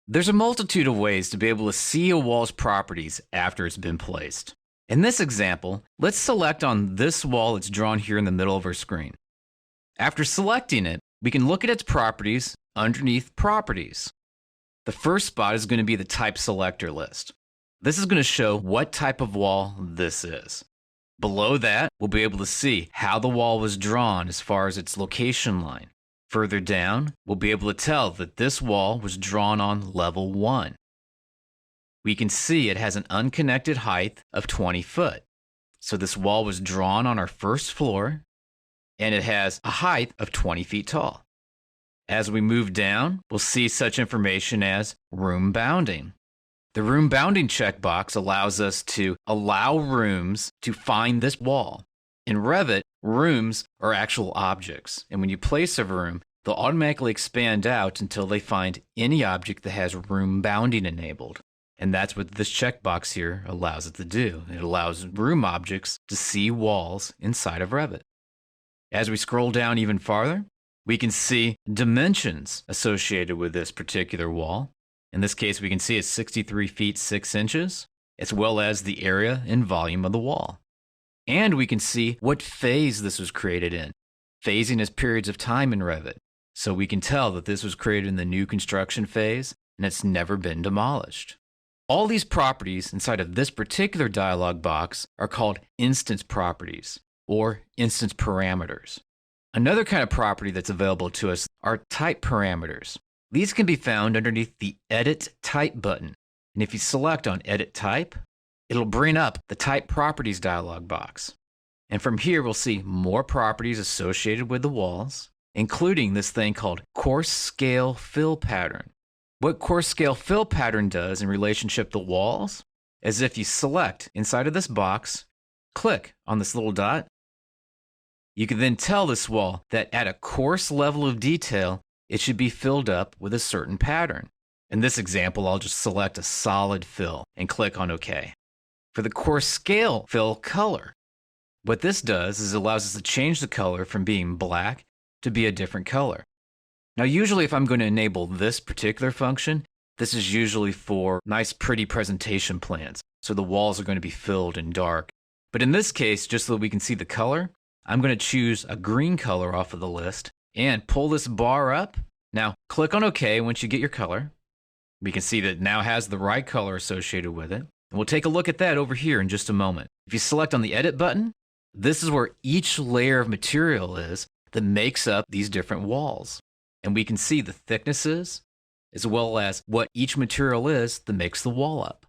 There's a multitude of ways to be able to see a wall's properties after it's been placed. In this example, let's select on this wall that's drawn here in the middle of our screen. After selecting it, we can look at its properties underneath Properties. The first spot is going to be the Type Selector list. This is going to show what type of wall this is. Below that, we'll be able to see how the wall was drawn as far as its location line. Further down, we'll be able to tell that this wall was drawn on level 1. We can see it has an unconnected height of 20 foot. So this wall was drawn on our first floor, and it has a height of 20 feet tall. As we move down, we'll see such information as room bounding. The room bounding checkbox allows us to allow rooms to find this wall. In Revit, rooms are actual objects, and when you place a room, they'll automatically expand out until they find any object that has room bounding enabled. And that's what this checkbox here allows it to do. It allows room objects to see walls inside of Revit. As we scroll down even farther, we can see dimensions associated with this particular wall. In this case, we can see it's 63 feet 6 inches, as well as the area and volume of the wall. And we can see what phase this was created in. Phasing is periods of time in Revit, so we can tell that this was created in the new construction phase and it's never been demolished. All these properties inside of this particular dialog box are called instance properties or instance parameters. Another kind of property that's available to us are type parameters. These can be found underneath the Edit Type button. And if you select on Edit Type, it'll bring up the Type Properties dialog box. And from here, we'll see more properties associated with the walls, including this thing called Coarse Scale Fill Pattern. What Coarse Scale Fill Pattern does in relationship to walls is if you select inside of this box, click on this little dot, you can then tell this wall that at a coarse level of detail, it should be filled up with a certain pattern. In this example, I'll just select a solid fill and click on OK. For the Coarse Scale Fill color, what this does is it allows us to change the color from being black to be a different color. Now, usually if I'm going to enable this particular function, this is usually for nice, pretty presentation plans. So the walls are going to be filled in dark. But in this case, just so that we can see the color, I'm going to choose a green color off of the list and pull this bar up. Now, click on OK once you get your color. We can see that it now has the right color associated with it. And we'll take a look at that over here in just a moment. If you select on the Edit button, this is where each layer of material is that makes up these different walls. And we can see the thicknesses as well as what each material is that makes the wall up.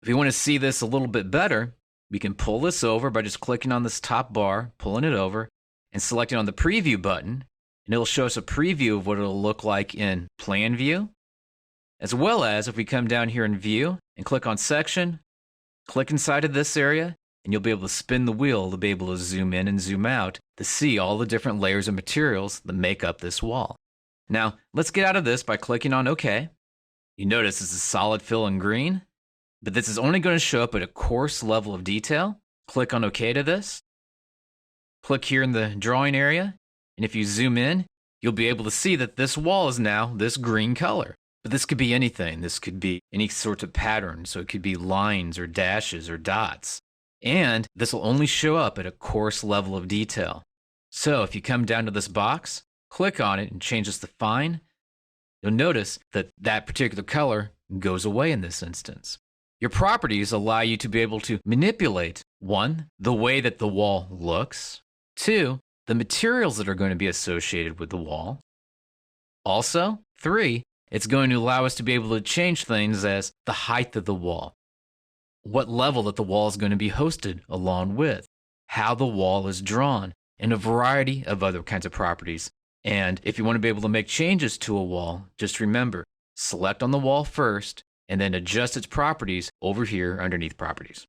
If you want to see this a little bit better, we can pull this over by just clicking on this top bar, pulling it over, and selecting on the Preview button, and it'll show us a preview of what it'll look like in Plan View, as well as if we come down here in View and click on Section, click inside of this area, and you'll be able to spin the wheel to be able to zoom in and zoom out to see all the different layers of materials that make up this wall. Now, let's get out of this by clicking on OK. You notice this is solid fill in green, but this is only going to show up at a coarse level of detail. Click on OK to this. Click here in the drawing area, and if you zoom in, you'll be able to see that this wall is now this green color. But this could be anything. This could be any sort of pattern, so it could be lines or dashes or dots. And this will only show up at a coarse level of detail. So if you come down to this box, click on it and change this to fine, you'll notice that that particular color goes away in this instance. Your properties allow you to be able to manipulate, 1, the way that the wall looks, 2, the materials that are going to be associated with the wall. Also, 3, it's going to allow us to be able to change things as the height of the wall, what level that the wall is going to be hosted along with, how the wall is drawn, and a variety of other kinds of properties. And if you want to be able to make changes to a wall, just remember, select on the wall first, and then adjust its properties over here underneath Properties.